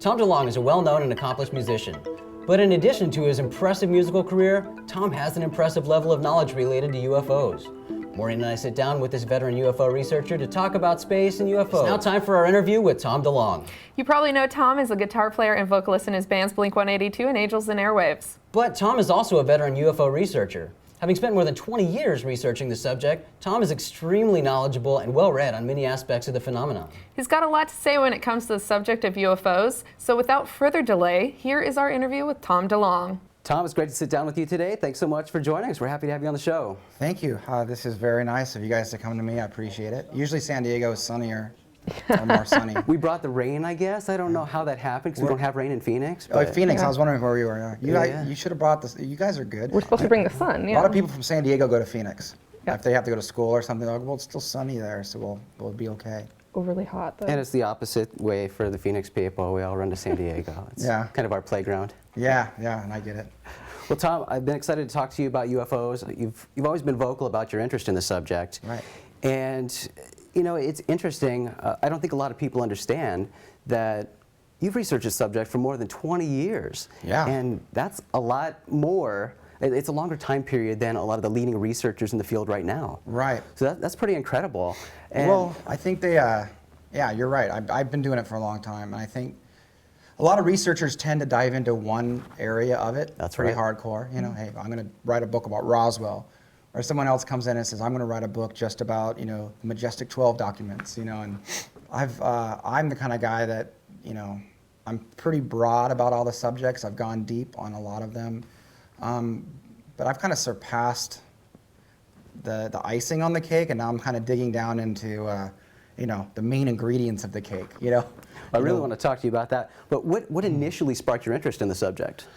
Tom DeLonge is a well-known and accomplished musician. But in addition to his impressive musical career, Tom has an impressive level of knowledge related to UFOs. Maureen and I sit down with this veteran UFO researcher to talk about space and UFOs. It's now time for our interview with Tom DeLonge. You probably know Tom as a guitar player and vocalist in his bands Blink-182 and Angels Airwawes. But Tom is also a veteran UFO researcher. Having spent more than 20 years researching the subject, Tom is extremely knowledgeable and well-read on many aspects of the phenomenon. He's got a lot to say when it comes to the subject of UFOs, so without further delay, here is our interview with Tom DeLonge. Tom, it's great to sit down with you today. Thanks so much for joining us. We're happy to have you on the show. Thank you. This is very nice of you guys to come to me. I appreciate it. Usually San Diego is sunnier. Or more sunny. We brought the rain, I guess. I don't know how that happened because we don't have rain in Phoenix. Oh, Phoenix. Yeah. I was wondering where you were. You should have brought this. You guys are good. We're supposed to bring the sun. Yeah. A lot of people from San Diego go to Phoenix. Yeah. If they have to go to school or something, they're like, well, it's still sunny there, so we'll be okay. Overly hot, though. And it's the opposite way for the Phoenix people. We all run to San Diego. It's kind of our playground. Yeah, and I get it. Well, Tom, I've been excited to talk to you about UFOs. You've always been vocal about your interest in the subject. Right. And you know, it's interesting. I don't think a lot of people understand that you've researched this subject for more than 20 years. Yeah. And that's a lot more. It's a longer time period than a lot of the leading researchers in the field right now. Right. So that's pretty incredible. And well, I think they, yeah, you're right. I've been doing it for a long time, and I think a lot of researchers tend to dive into one area of it. That's pretty right. hardcore. You know, hey, I'm going to write a book about Roswell. Or someone else comes in and says, I'm going to write a book just about, you know, the Majestic 12 documents, you know, and I'm the kind of guy that, you know, I'm pretty broad about all the subjects. I've gone deep on a lot of them, but I've kind of surpassed the icing on the cake, and now I'm kind of digging down into, you know, the main ingredients of the cake, you know. I really want to talk to you about that, but what initially sparked your interest in the subject?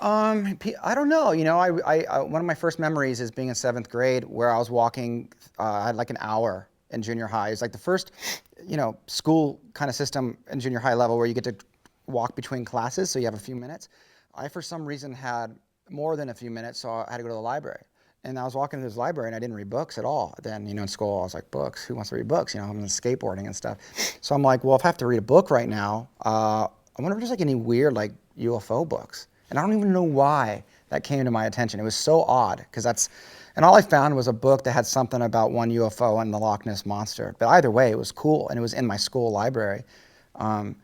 I don't know. You know, one of my first memories is being in 7th grade, where I was walking. I had like an hour in junior high. It's like the first, you know, school kind of system in junior high level where you get to walk between classes, so you have a few minutes. I, for some reason, had more than a few minutes, so I had to go to the library. And I was walking to this library, and I didn't read books at all. Then, you know, in school, I was like, books? Who wants to read books? You know, I'm into skateboarding and stuff. So I'm like, well, if I have to read a book right now, I wonder if there's like any weird like UFO books. And I don't even know why that came to my attention. It was so odd, because and all I found was a book that had something about one UFO and the Loch Ness Monster. But either way, it was cool, and it was in my school library. And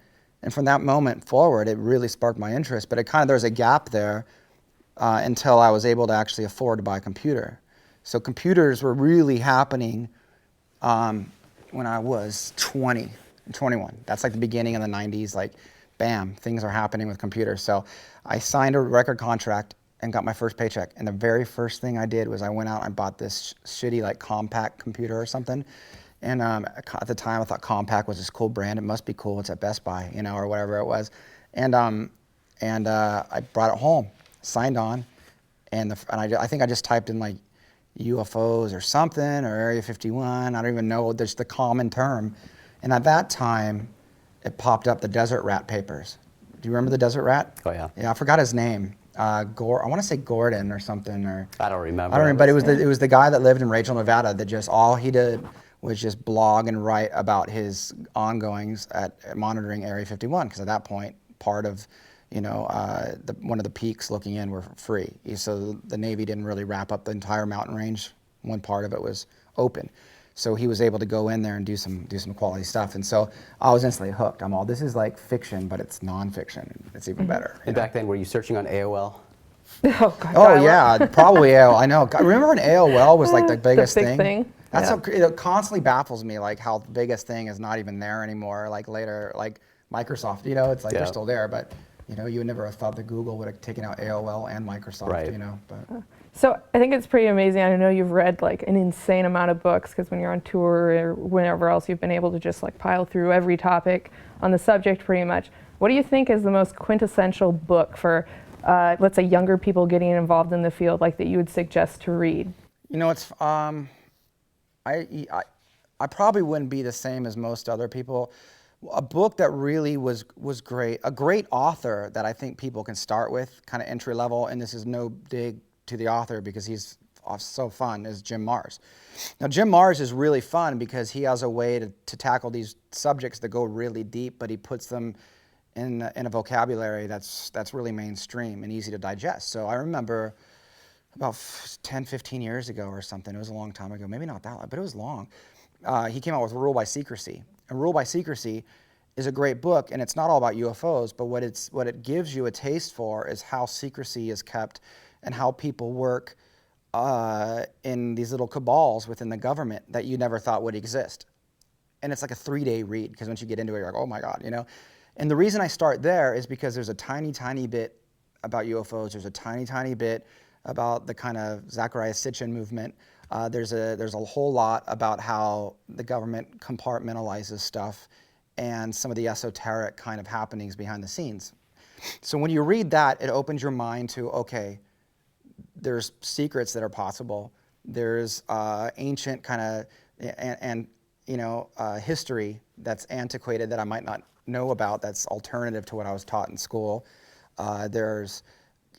from that moment forward, it really sparked my interest. But there was a gap there until I was able to actually afford to buy a computer. So computers were really happening when I was 20 and 21. That's like the beginning of the 90s, like, bam, things are happening with computers. So I signed a record contract and got my first paycheck. And the very first thing I did was I went out and bought this shitty like Compaq computer or something. And at the time I thought Compaq was this cool brand. It must be cool. It's at Best Buy, you know, or whatever it was. And I brought it home, signed on, and I think I just typed in like UFOs or something, or Area 51. I don't even know. There's the common term. And at that time, it popped up the Desert Rat papers. Do you remember the Desert Rat? Oh yeah. Yeah, I forgot his name. I want to say Gordon or something, or I don't remember. But it was the guy that lived in Rachel, Nevada, that just all he did was just blog and write about his ongoings at monitoring Area 51, because at that point, part of, you know, one of the peaks looking in were free. So the Navy didn't really wrap up the entire mountain range. One part of it was open. So he was able to go in there and do some quality stuff. And so I was instantly hooked. This is like fiction, but it's nonfiction. It's even better. And back then, were you searching on AOL? Oh, God. Oh, yeah, probably AOL. I know. I remember when AOL was like the biggest thing. That's it constantly baffles me, like how the biggest thing is not even there anymore. Like later, like Microsoft, you know, it's like they're still there, but you know, you would never have thought that Google would have taken out AOL and Microsoft, you know. But so I think it's pretty amazing. I know you've read like an insane amount of books, because when you're on tour or whenever else, you've been able to just like pile through every topic on the subject pretty much. What do you think is the most quintessential book for, let's say, younger people getting involved in the field, like that you would suggest to read? You know, it's I probably wouldn't be the same as most other people. A book that really was great, a great author that I think people can start with, kind of entry level, and this is no dig to the author because he's so fun, is Jim Marrs. Now Jim Marrs is really fun because he has a way to tackle these subjects that go really deep, but he puts them in a vocabulary that's really mainstream and easy to digest. So I remember about 10, 15 years ago or something, it was a long time ago, maybe not that long, but it was long, he came out with Rule by Secrecy. And Rule by Secrecy is a great book, and it's not all about UFOs, but what it gives you a taste for is how secrecy is kept and how people work in these little cabals within the government that you never thought would exist. And it's like a 3-day read, because once you get into it, you're like, oh my God, you know? And the reason I start there is because there's a tiny, tiny bit about UFOs. There's a tiny, tiny bit about the kind of Zecharia Sitchin movement. There's a whole lot about how the government compartmentalizes stuff and some of the esoteric kind of happenings behind the scenes. So when you read that, it opens your mind to, okay, there's secrets that are possible. There's ancient kind of and history that's antiquated that I might not know about, that's alternative to what I was taught in school. There's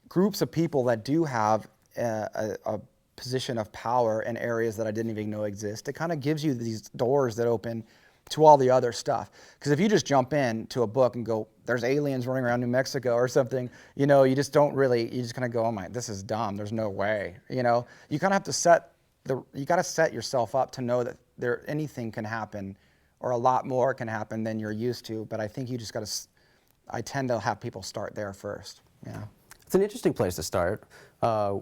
groups of people that do have a position of power in areas that I didn't even know exist. It kind of gives you these doors that open to all the other stuff. Because if you just jump into a book and go, there's aliens running around New Mexico or something, you just don't really, you just kind of go, oh my, this is dumb, there's no way. You kind of have to you got to set yourself up to know that anything can happen, or a lot more can happen than you're used to. But I think you just got to, I tend to have people start there first. Yeah. It's an interesting place to start.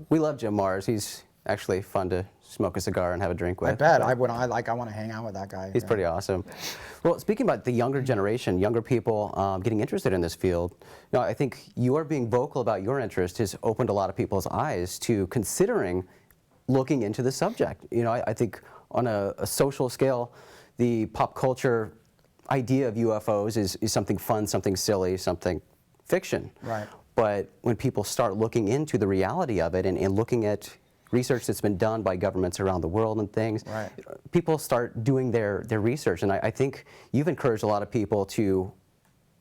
We love Jim Mars. He's actually fun to smoke a cigar and have a drink with. I bet. I want to hang out with that guy. He's pretty awesome. Well, speaking about the younger generation, younger people getting interested in this field, I think your being vocal about your interest has opened a lot of people's eyes to considering looking into the subject. I think on a social scale, the pop culture idea of UFOs is something fun, something silly, something fiction. Right. But when people start looking into the reality of it and looking at research that's been done by governments around the world and things, right, people start doing their research. And I think you've encouraged a lot of people to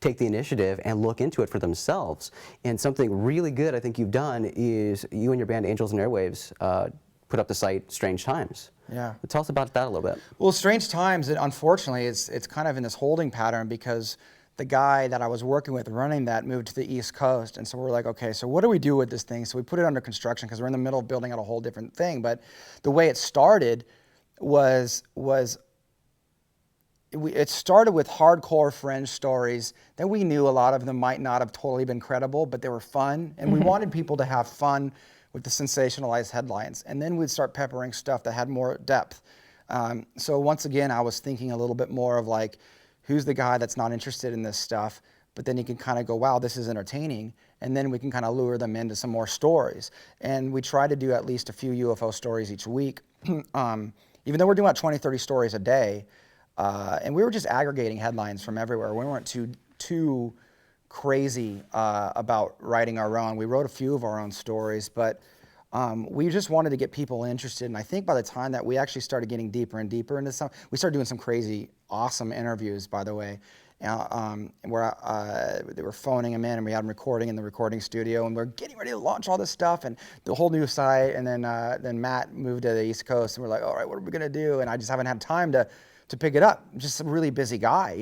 take the initiative and look into it for themselves. And something really good I think you've done is you and your band Angels Airwawes put up the site Strange Times. Yeah. Tell us about that a little bit. Well, Strange Times, unfortunately, it's kind of in this holding pattern because the guy that I was working with running that moved to the East Coast. And so we're like, okay, so what do we do with this thing? So we put it under construction because we're in the middle of building out a whole different thing. But the way it started it started with hardcore fringe stories that we knew a lot of them might not have totally been credible, but they were fun. And we wanted people to have fun with the sensationalized headlines. And then we'd start peppering stuff that had more depth. So once again, I was thinking a little bit more of like, who's the guy that's not interested in this stuff? But then you can kind of go, wow, this is entertaining. And then we can kind of lure them into some more stories. And we try to do at least a few UFO stories each week. Even though we're doing about 20, 30 stories a day. And we were just aggregating headlines from everywhere. We weren't too crazy about writing our own. We wrote a few of our own stories, but we just wanted to get people interested. And I think by the time that we actually started getting deeper and deeper into some, we started doing some crazy, awesome interviews, by the way, where they were phoning them in and we had them recording in the recording studio, and we're getting ready to launch all this stuff and the whole new site. And then Matt moved to the East Coast and we're like, all right, what are we gonna do? And I just haven't had time to pick it up. I'm just a really busy guy,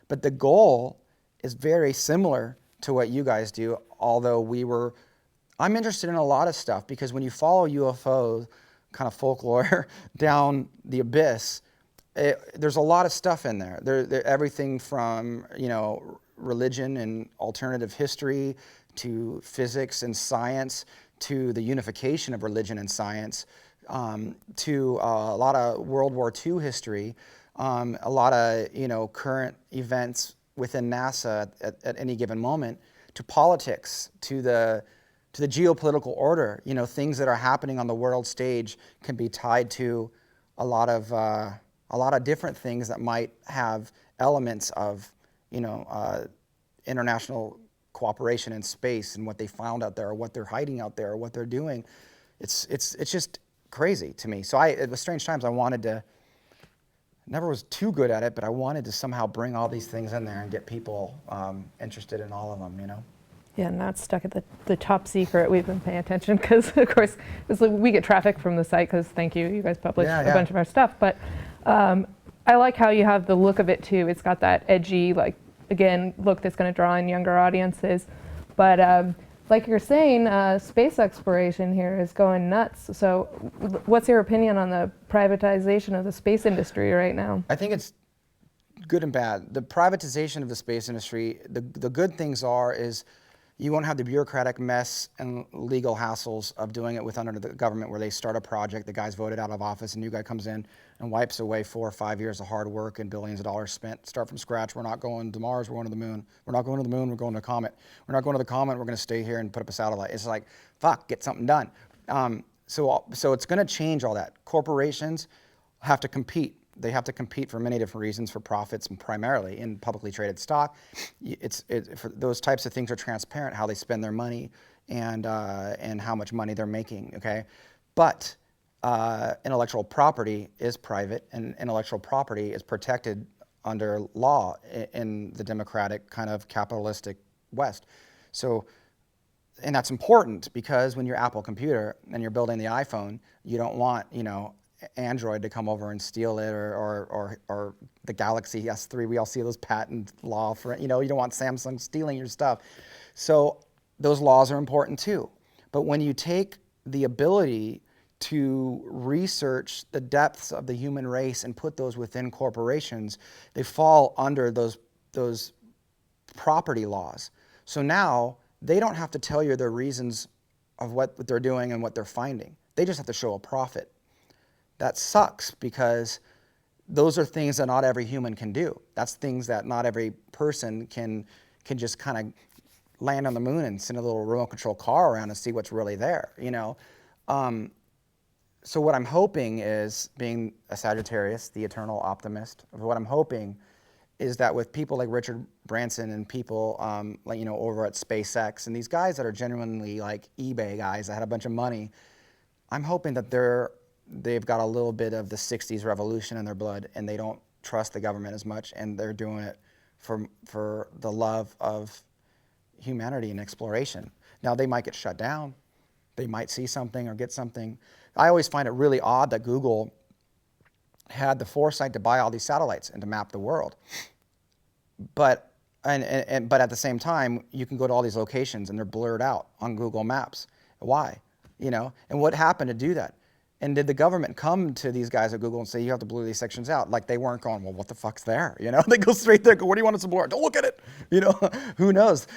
But the goal is very similar to what you guys do, although I'm interested in a lot of stuff because when you follow UFO kind of folklore down the abyss, there's a lot of stuff in there. Everything from, religion and alternative history to physics and science to the unification of religion and science to a lot of World War II history, a lot of, current events within NASA at any given moment, to politics, to the geopolitical order. Things that are happening on the world stage can be tied to a lot of different things that might have elements of, international cooperation in space and what they found out there, or what they're hiding out there, or what they're doing. It's just crazy to me. So it was Strange Times. I wanted to. Never was too good at it, but I wanted to somehow bring all these things in there and get people interested in all of them, Yeah, not stuck at the top secret. We've been paying attention because, of course, we get traffic from the site because, thank you guys publish a bunch of our stuff. But I like how you have the look of it, too. It's got that edgy, like, again, look that's going to draw in younger audiences. But like you're saying, space exploration here is going nuts. So what's your opinion on the privatization of the space industry right now? I think it's good and bad. The privatization of the space industry, the good things is you won't have the bureaucratic mess and legal hassles of doing it with under the government, where they start a project, the guy's voted out of office, a new guy comes in and wipes away 4 or 5 years of hard work and billions of dollars spent. Start from scratch. We're not going to Mars, we're going to the moon. We're not going to the moon, we're going to a comet. We're not going to the comet, we're going to stay here and put up a satellite. It's like, fuck, get something done. So it's going to change all that. Corporations have to compete. They have to compete for many different reasons, for profits, and primarily in publicly traded stock. For those types of things are transparent, how they spend their money and how much money they're making. Okay, but intellectual property is private, and intellectual property is protected under law in the democratic kind of capitalistic West. So, and that's important because when you're Apple computer and you're building the iPhone, you don't want, Android to come over and steal it, or the Galaxy S3. We all see those patent law for, you don't want Samsung stealing your stuff. So those laws are important too. But when you take the ability to research the depths of the human race and put those within corporations, they fall under those property laws. So now they don't have to tell you their reasons of what they're doing and what they're finding. They just have to show a profit. That sucks, because those are things that not every human can do. That's things that not every person can just kind of land on the moon and send a little remote control car around and see what's really there, So what I'm hoping is, being a Sagittarius, the eternal optimist, what I'm hoping is that with people like Richard Branson and people over at SpaceX and these guys that are genuinely like eBay guys that had a bunch of money, I'm hoping that they've got a little bit of the 60s revolution in their blood, and they don't trust the government as much, and they're doing it for the love of humanity and exploration. Now, they might get shut down. They might see something or get something. I always find it really odd that Google had the foresight to buy all these satellites and to map the world. But at the same time, you can go to all these locations and they're blurred out on Google Maps. Why? And what happened to do that? And did the government come to these guys at Google and say, you have to blur these sections out? Like, they weren't going, well, what the fuck's there? They go straight there, go, what do you want us to blur? Don't look at it. Who knows?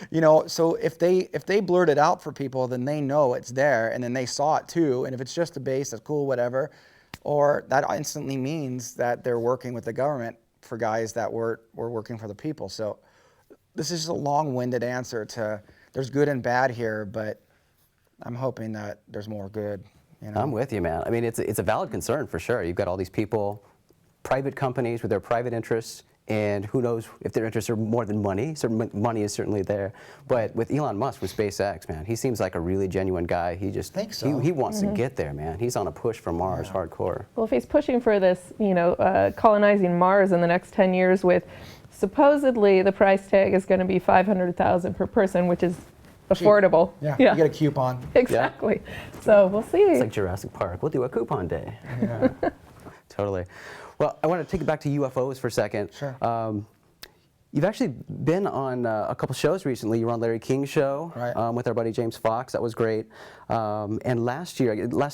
So if they blurred it out for people, then they know it's there, and then they saw it too. And if it's just a base, that's cool, whatever. Or that instantly means that they're working with the government for guys that were working for the people. So this is just a long-winded answer to, there's good and bad here, but I'm hoping that there's more good. I'm with you, man. I mean, it's a valid concern for sure. You've got all these people, private companies with their private interests, and who knows if their interests are more than money. Money is certainly there. But with Elon Musk, with SpaceX, man, he seems like a really genuine guy. He just think so. He wants to get there, man. He's on a push for Mars, hardcore. Well, if he's pushing for this, colonizing Mars in the next 10 years, with supposedly the price tag is going to be $500,000 per person, which is affordable. Yeah, you get a coupon. Exactly. Yeah. So we'll see. It's like Jurassic Park. We'll do a coupon day. Yeah. Totally. Well, I want to take it back to UFOs for a second. Sure. You've actually been on a couple shows recently. You were on Larry King's show with our buddy James Fox. That was great. And last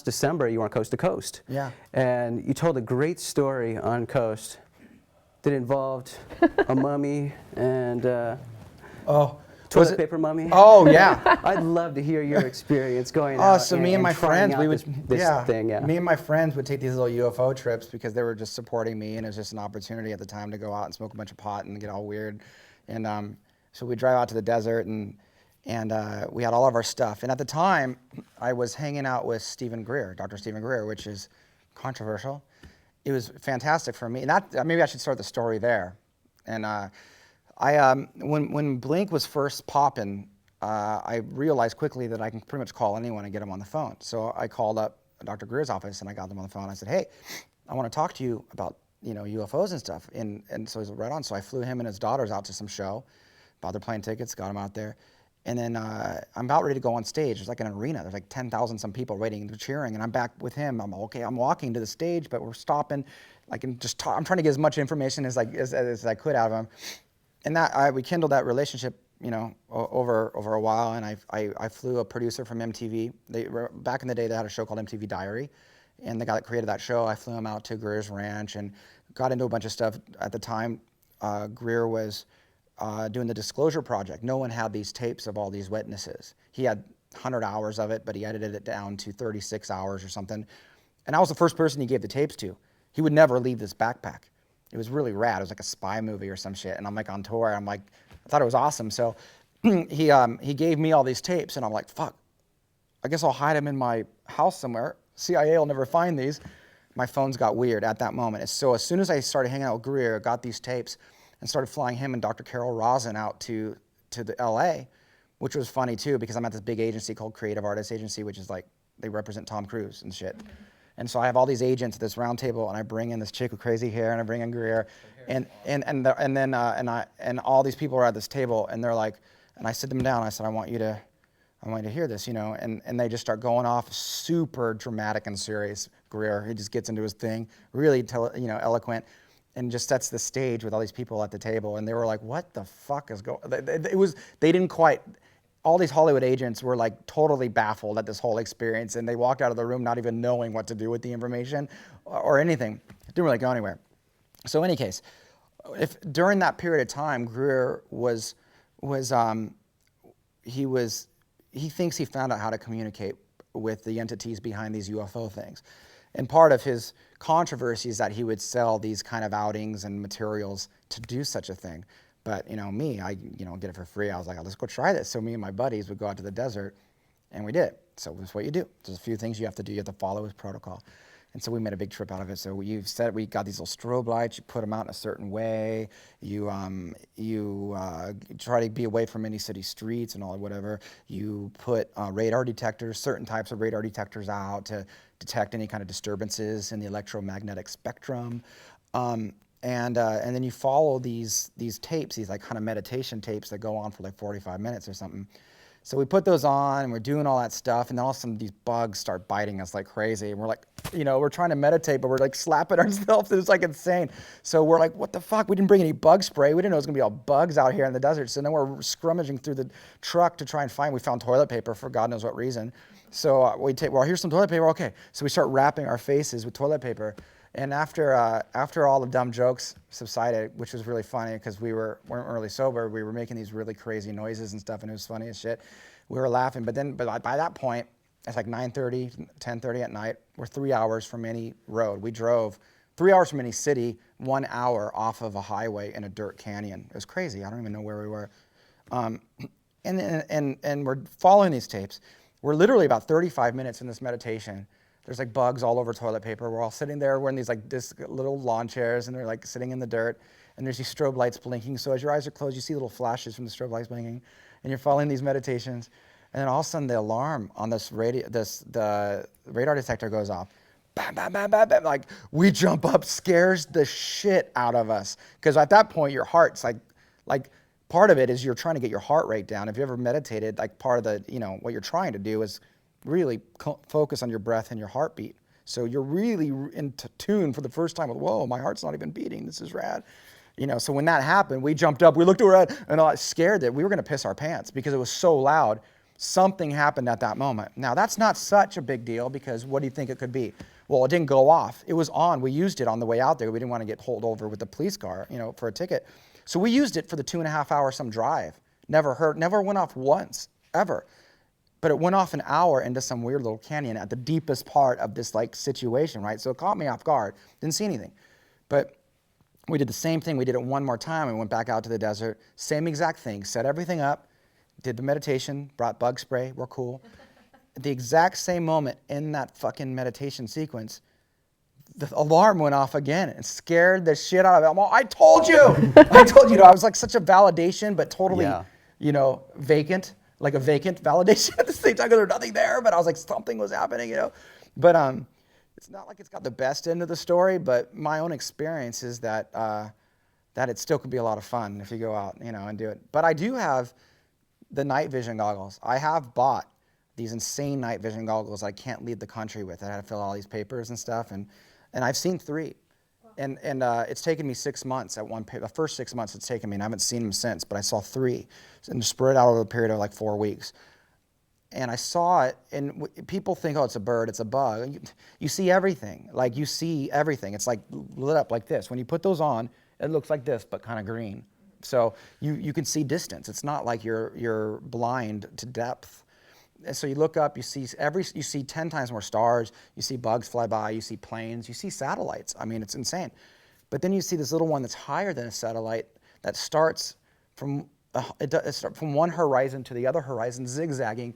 December, you were on Coast to Coast. Yeah. And you told a great story on Coast that involved a mummy and toilet paper mummy. Oh, yeah. I'd love to hear your experience going out. So me and my friends, we would Me and my friends would take these little UFO trips because they were just supporting me, and it was just an opportunity at the time to go out and smoke a bunch of pot and get all weird. And so we'd drive out to the desert, and we had all of our stuff. And at the time, I was hanging out with Stephen Greer, Dr. Stephen Greer, which is controversial. It was fantastic for me. And that, maybe I should start the story there. And when Blink was first popping, I realized quickly that I can pretty much call anyone and get them on the phone. So I called up Dr. Greer's office and I got them on the phone. I said, hey, I want to talk to you about UFOs and stuff. And so he's right on. So I flew him and his daughters out to some show, bought their plane tickets, got them out there. And then I'm about ready to go on stage. There's like an arena. There's like 10,000 some people waiting, cheering, and I'm back with him. I'm okay. I'm walking to the stage, but we're stopping. I'm trying to get as much information as I could out of him. we kindled that relationship, you know, over a while, and I flew a producer from MTV. Back in the day, they had a show called MTV Diary, and the guy that created that show, I flew him out to Greer's ranch and got into a bunch of stuff. At the time, Greer was doing the Disclosure Project. No one had these tapes of all these witnesses. He had 100 hours of it, but he edited it down to 36 hours or something. And I was the first person he gave the tapes to. He would never leave this backpack. It was really rad. It was like a spy movie or some shit. And I'm like on tour. I'm like, I thought it was awesome. So he gave me all these tapes, and I'm like, fuck, I guess I'll hide them in my house somewhere. CIA will never find these. My phones got weird at that moment. So as soon as I started hanging out with Greer, got these tapes, and started flying him and Dr. Carol Rosin out to the LA, which was funny too, because I'm at this big agency called Creative Artists Agency, which is like, they represent Tom Cruise and shit. And so I have all these agents at this round table, and I bring in this chick with crazy hair, and I bring in Greer, and all these people are at this table, and they're like, and I sit them down. I said, I want you to hear this, you know, and they just start going off, super dramatic and serious. Greer, he just gets into his thing, really, eloquent, and just sets the stage with all these people at the table, and they were like, what the fuck is going? They didn't quite. All these Hollywood agents were like totally baffled at this whole experience, and they walked out of the room not even knowing what to do with the information or anything. It didn't really go anywhere. So in any case, if during that period of time, Greer he thinks he found out how to communicate with the entities behind these UFO things. And part of his controversy is that he would sell these kind of outings and materials to do such a thing. But, you know, me, I get it for free. I was like, oh, let's go try this. So me and my buddies would go out to the desert, and we did. So that's what you do. There's a few things you have to do. You have to follow his protocol. And so we made a big trip out of it. So we got these little strobe lights. You put them out in a certain way. You try to be away from any city streets and all whatever. You put radar detectors, certain types of radar detectors out to detect any kind of disturbances in the electromagnetic spectrum. And then you follow these tapes, these like kind of meditation tapes that go on for like 45 minutes or something. So we put those on, and we're doing all that stuff, and then all of a sudden these bugs start biting us like crazy. And we're like, we're trying to meditate, but we're like slapping ourselves. It's like insane. So we're like, what the fuck? We didn't bring any bug spray. We didn't know it was gonna be all bugs out here in the desert. So then we're scrummaging through the truck to try and we found toilet paper for God knows what reason. So here's some toilet paper, okay. So we start wrapping our faces with toilet paper. And after all the dumb jokes subsided, which was really funny because we weren't really sober, we were making these really crazy noises and stuff, and it was funny as shit. We were laughing, but by that point, it's like 9:30, 10:30 at night. We're 3 hours from any road. We drove 3 hours from any city, 1 hour off of a highway in a dirt canyon. It was crazy. I don't even know where we were. And we're following these tapes. We're literally about 35 minutes in this meditation. There's like bugs all over toilet paper. We're all sitting there. We're in these like little lawn chairs, and they're like sitting in the dirt. And there's these strobe lights blinking. So as your eyes are closed, you see little flashes from the strobe lights blinking, and you're following these meditations. And then all of a sudden, the alarm on the radar detector goes off. Bam, bam, bam, bam, bam. Like we jump up, scares the shit out of us. Because at that point, your heart's like part of it is you're trying to get your heart rate down. If you ever meditated, like part of the what you're trying to do is really focus on your breath and your heartbeat. So you're really in tune for the first time with, whoa, my heart's not even beating. This is rad. So when that happened, we jumped up, we looked around, and I was scared that we were going to piss our pants because it was so loud. Something happened at that moment. Now, that's not such a big deal because what do you think it could be? Well, it didn't go off. It was on. We used it on the way out there. We didn't want to get pulled over with the police car, for a ticket. So we used it for the 2.5 hour some drive. Never went off once, ever. But it went off an hour into some weird little canyon at the deepest part of this like situation, right? So it caught me off guard. Didn't see anything. But we did the same thing. We did it one more time. We went back out to the desert. Same exact thing. Set everything up. Did the meditation. Brought bug spray. We're cool. At the exact same moment in that fucking meditation sequence, the alarm went off again and scared the shit out of it. I told you. I was like such a validation, but totally, vacant. Like a vacant validation at the same time because there's nothing there, but I was like, something was happening, But it's not like it's got the best end of the story, but my own experience is that it still could be a lot of fun if you go out, and do it. But I do have the night vision goggles. I have bought these insane night vision goggles I can't leave the country with. I had to fill out all these papers and stuff, and I've seen 3. And it's taken me 6 months at the first 6 months it's taken me, and I haven't seen them since, but I saw 3, and spread out over a period of like 4 weeks. And I saw it, and people think, oh, it's a bird, it's a bug. You see everything. Like, you see everything. It's like lit up like this. When you put those on, it looks like this, but kind of green. So you can see distance. It's not like you're blind to depth. And so you look up, you see 10 times more stars, you see bugs fly by, you see planes, you see satellites. I mean, it's insane. But then you see this little one that's higher than a satellite that starts from one horizon to the other horizon, zigzagging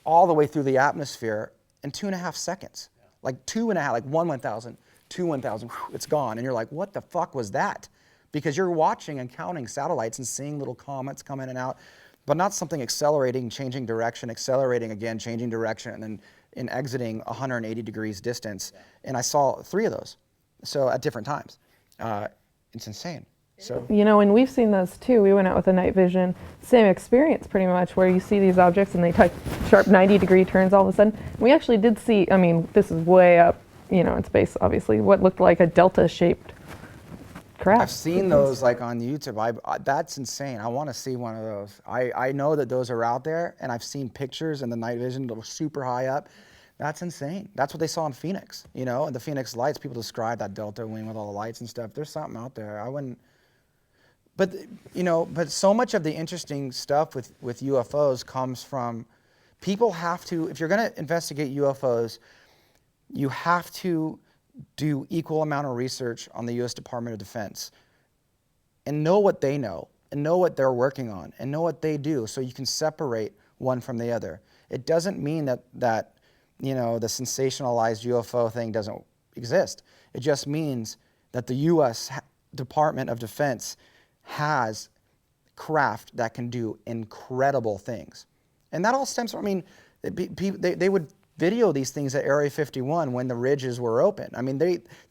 all the way through the atmosphere in 2.5 seconds. Like 2.5, like 1,000, 2 1,000, it's gone. And you're like, what the fuck was that? Because you're watching and counting satellites and seeing little comets come in and out, but not something accelerating, changing direction, accelerating again, changing direction, and then exiting 180 degrees distance. And I saw 3 of those, so at different times. It's insane. So, You know, and we've seen those too. We went out with a night vision, same experience pretty much, where you see these objects and they take sharp 90-degree turns all of a sudden. We actually did see, I mean, this is way up, you know, in space, obviously, what looked like a delta-shaped craft. I've seen those like on YouTube. That's insane. I want to see one of those. I know that those are out there, and I've seen pictures in the night vision that were super high up. That's insane. That's what they saw in Phoenix, you know, and the Phoenix lights. People describe that delta wing with all the lights and stuff. There's something out there. I wouldn't. But, you know, but so much of the interesting stuff with UFOs comes from people have to, if you're going to investigate UFOs, you have to do equal amount of research on the U.S. Department of Defense and know what they know and know what they're working on and know what they do so you can separate one from the other. It doesn't mean that you know, the sensationalized UFO thing doesn't exist. It just means that the U.S. Department of Defense has craft that can do incredible things. And that all stems from, I mean, they would video these things at Area 51 when the ridges were open. I mean,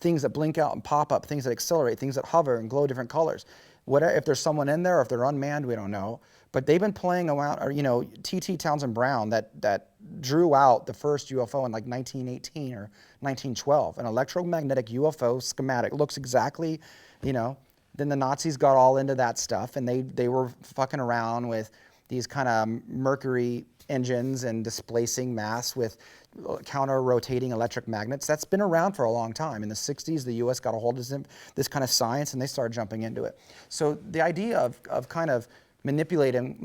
things that blink out and pop up, things that accelerate, things that hover and glow different colors. If there's someone in there, or if they're unmanned, we don't know. But they've been playing around, or, you know, T.T. Townsend Brown that drew out the first UFO in like 1918 or 1912. An electromagnetic UFO schematic looks exactly, you know. Then the Nazis got all into that stuff, and they were fucking around with these kind of Mercury engines and displacing mass with counter-rotating electric magnets. That's been around for a long time. In the 60s, the U.S. got a hold of this kind of science, and they started jumping into it. So the idea of kind of manipulating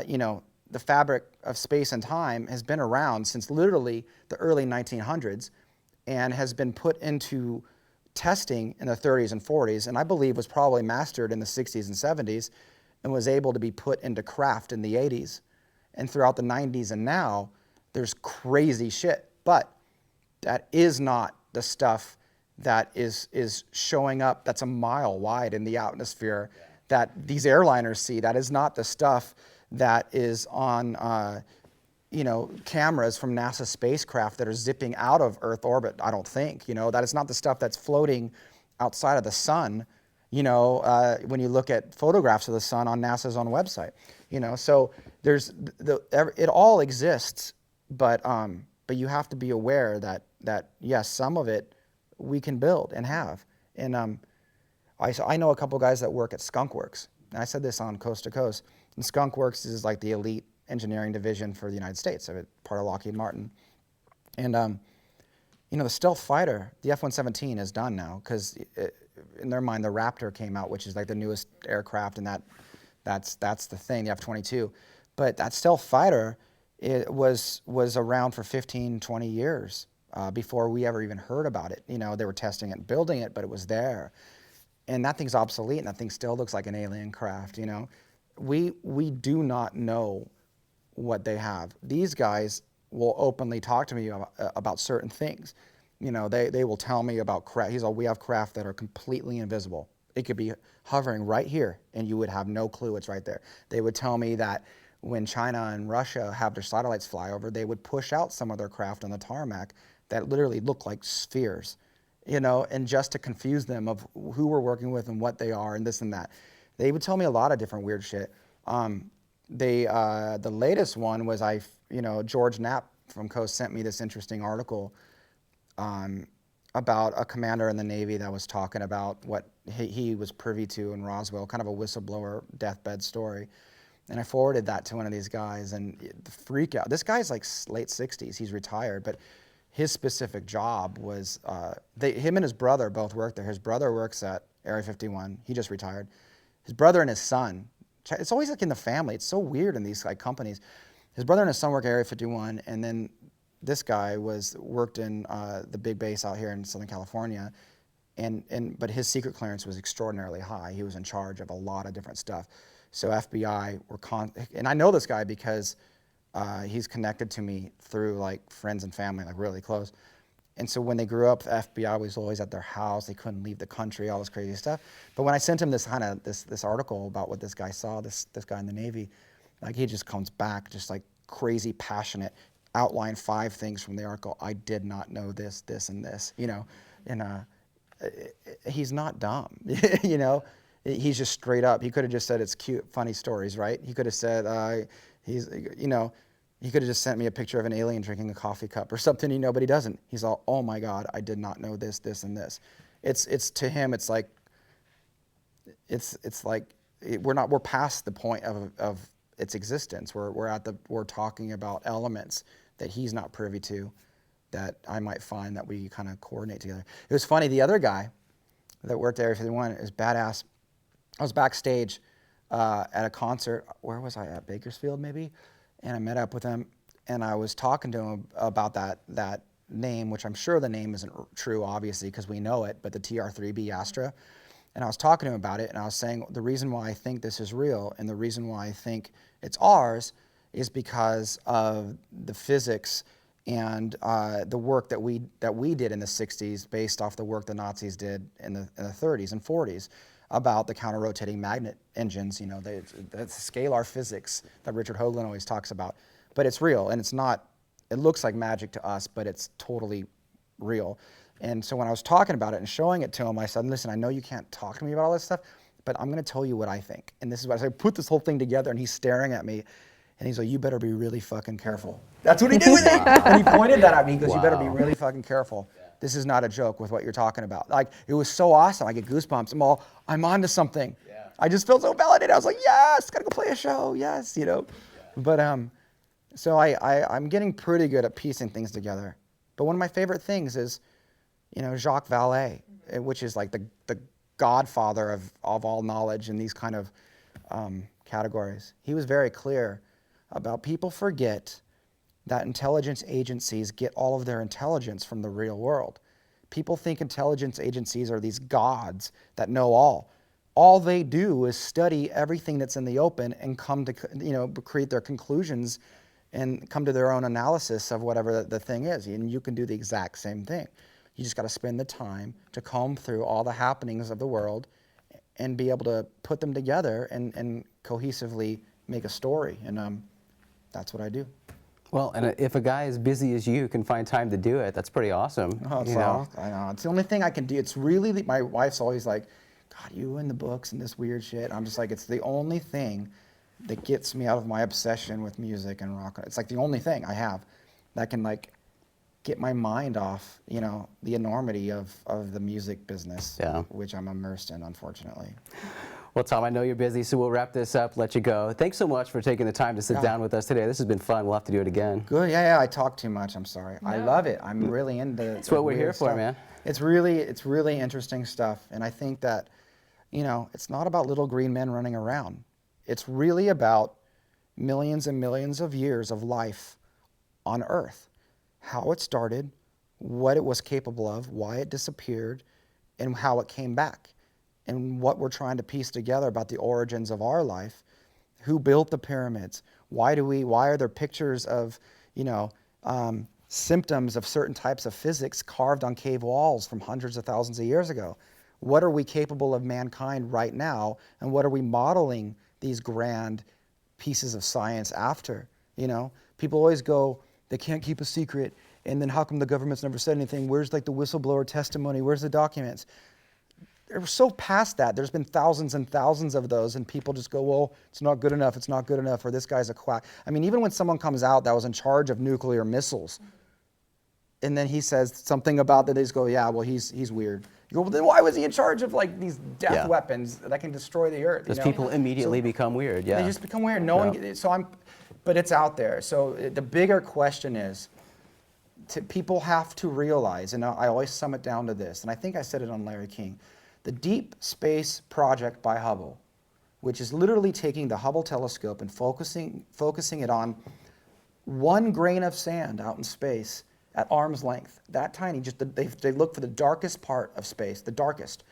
you know, the fabric of space and time has been around since literally the early 1900s, and has been put into testing in the 30s and 40s, and I believe was probably mastered in the 60s and 70s, and was able to be put into craft in the 80s. And throughout the 90s and now, there's crazy shit. But that is not the stuff that is showing up that's a mile wide in the atmosphere that these airliners see. That is not the stuff that is on you know, cameras from NASA spacecraft that are zipping out of Earth orbit, I don't think. You know, that is not the stuff that's floating outside of the sun, you know, when you look at photographs of the sun on NASA's own website. You know, so there's it all exists, but you have to be aware that yes, some of it we can build and have. And I know a couple guys that work at Skunk Works, and I said this on Coast to Coast. And Skunk Works is like the elite engineering division for the United States, part of Lockheed Martin. And you know, the stealth fighter, the F-117 is done now, because in their mind the Raptor came out, which is like the newest aircraft, and that's the thing, the F-22. But that stealth fighter, it was around for 15, 20 years before we ever even heard about it. You know, they were testing it and building it, but it was there. And that thing's obsolete, and that thing still looks like an alien craft, you know. We do not know what they have. These guys will openly talk to me about certain things. You know, they will tell me about craft. We have craft that are completely invisible. It could be hovering right here, and you would have no clue it's right there. They would tell me that when China and Russia have their satellites fly over, they would push out some of their craft on the tarmac that literally look like spheres, you know, and just to confuse them of who we're working with and what they are and this and that. They would tell me a lot of different weird shit. The latest one was George Knapp from Coast sent me this interesting article about a commander in the Navy that was talking about what he was privy to in Roswell, kind of a whistleblower deathbed story. And I forwarded that to one of these guys, and the freak out. This guy's like late 60s, he's retired, but his specific job was, him and his brother both worked there. His brother works at Area 51, he just retired. His brother and his son, it's always like in the family, it's so weird in these like companies. His brother and his son work at Area 51, and then this guy worked in the big base out here in Southern California, but his secret clearance was extraordinarily high. He was in charge of a lot of different stuff. So FBI and I know this guy because he's connected to me through like friends and family, like really close. And so when they grew up, the FBI was always at their house. They couldn't leave the country, all this crazy stuff. But when I sent him this article about what this guy saw, this guy in the Navy, like he just comes back just like crazy passionate, outline 5 things from the article. I did not know this, this, and this, you know. And he's not dumb, you know. He's just straight up. He could have just said it's cute, funny stories, right? He could have said he could have just sent me a picture of an alien drinking a coffee cup or something, you know, but he doesn't. He's all, oh my God, I did not know this, this, and this. It's to him, it's like we're past the point of its existence. We're talking about elements that he's not privy to, that I might find that we kind of coordinate together. It was funny, the other guy that worked at Area 51 is badass. I was backstage at a concert. Where was I at? Bakersfield, maybe? And I met up with him, and I was talking to him about that name, which I'm sure the name isn't true, obviously, because we know it, but the TR-3B Astra. And I was talking to him about it, and I was saying the reason why I think this is real and the reason why I think it's ours is because of the physics and the work that we did in the 60s based off the work the Nazis did in the 30s and 40s about the counter-rotating magnet engines, you know, that's scalar physics that Richard Hoagland always talks about. But it's real, and it's not, it looks like magic to us, but it's totally real. And so when I was talking about it and showing it to him, I said, listen, I know you can't talk to me about all this stuff, but I'm going to tell you what I think. And this is what I said, I put this whole thing together, and he's staring at me, and he's like, you better be really fucking careful. That's what he did with me. And he pointed that at me. He goes, you better be really fucking careful. This is not a joke with what you're talking about. Like, it was so awesome. I get goosebumps. I'm onto something. Yeah. I just felt so validated. I was like, yes, gotta go play a show. Yes, you know. Yeah. But so I'm getting pretty good at piecing things together. But one of my favorite things is, you know, Jacques Vallée, which is like the godfather of all knowledge in these kind of categories. He was very clear about people forget that intelligence agencies get all of their intelligence from the real world. People think intelligence agencies are these gods that know all. All they do is study everything that's in the open and come to, you know, create their conclusions and come to their own analysis of whatever the thing is. And you can do the exact same thing. You just got to spend the time to comb through all the happenings of the world and be able to put them together and cohesively make a story. And that's what I do. Well, and if a guy as busy as you can find time to do it, that's pretty awesome. Oh, I know. It's the only thing I can do. It's really, my wife's always like, God, you in the books and this weird shit. I'm just like, it's the only thing that gets me out of my obsession with music and rock. It's like the only thing I have that can like get my mind off, you know, the enormity of the music business, which I'm immersed in, unfortunately. Well, Tom, I know you're busy, so we'll wrap this up, let you go. Thanks so much for taking the time to sit down with us today. This has been fun. We'll have to do it again. Good. Yeah, I talk too much. I'm sorry. No. I love it. I'm really into it. That's what we're here for, man. It's really interesting stuff. And I think that, you know, it's not about little green men running around. It's really about millions and millions of years of life on Earth. How it started, what it was capable of, why it disappeared, and how it came back. And what we're trying to piece together about the origins of our life. Who built the pyramids? Why are there pictures of, you know, symptoms of certain types of physics carved on cave walls from hundreds of thousands of years ago? What are we capable of mankind right now? And what are we modeling these grand pieces of science after? You know, people always go, they can't keep a secret. And then how come the government's never said anything? Where's like the whistleblower testimony? Where's the documents? We're so past that. There's been thousands and thousands of those, and people just go, well, it's not good enough, it's not good enough, or this guy's a quack. I mean, even when someone comes out that was in charge of nuclear missiles, And then he says something about that. They just go, yeah, well, he's weird. You go, well, then why was he in charge of like these death weapons that can destroy the earth? Those people immediately become weird. Yeah, they just become weird. No one. So but it's out there. So the bigger question is, people have to realize, and I always sum it down to this, and I think I said it on Larry King, the Deep Space Project by Hubble, which is literally taking the Hubble telescope and focusing it on one grain of sand out in space at arm's length, that tiny. Just they look for the darkest part of space, the darkest,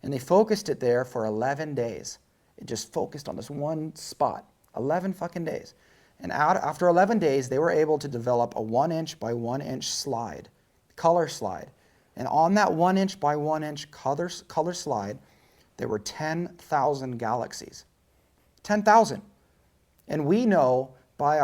and they focused it there for 11 days. It just focused on this one spot, 11 fucking days. And after 11 days, they were able to develop a 1-inch by 1-inch slide, color slide. And on that 1-inch by 1-inch color slide, there were 10,000 galaxies. 10,000. And we know by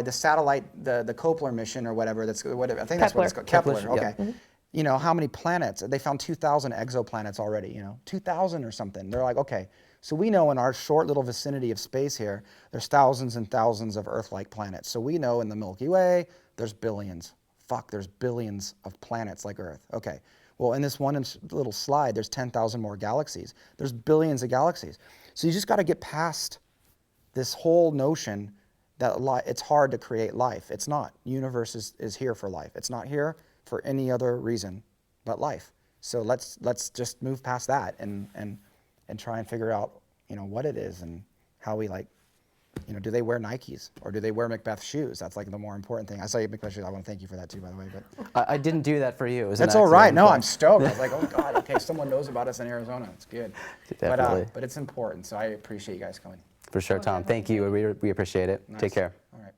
the satellite, the Kepler mission or whatever, I think that's what it's called. Kepler, okay. Yeah. You know, how many planets? They found 2,000 exoplanets already, 2,000 or something. They're like, okay. So we know in our short little vicinity of space here, there's thousands and thousands of Earth-like planets. So we know in the Milky Way, there's billions. There's billions of planets like Earth. Okay. Well, in this one little slide, there's 10,000 more galaxies. There's billions of galaxies. So you just got to get past this whole notion that it's hard to create life. It's not. The universe is here for life. It's not here for any other reason but life. So let's just move past that and try and figure out, what it is and how we do they wear Nikes or do they wear Macbeth shoes? That's like the more important thing. I saw you Macbeth shoes. I want to thank you for that too, by the way. But I didn't do that for you. It was that's an all right. accident, No, but- I'm stoked. I was like, oh God, okay, someone knows about us in Arizona. It's good. Definitely. But it's important. So I appreciate you guys coming. For sure, Tom. Thank you. We appreciate it. Nice. Take care. All right.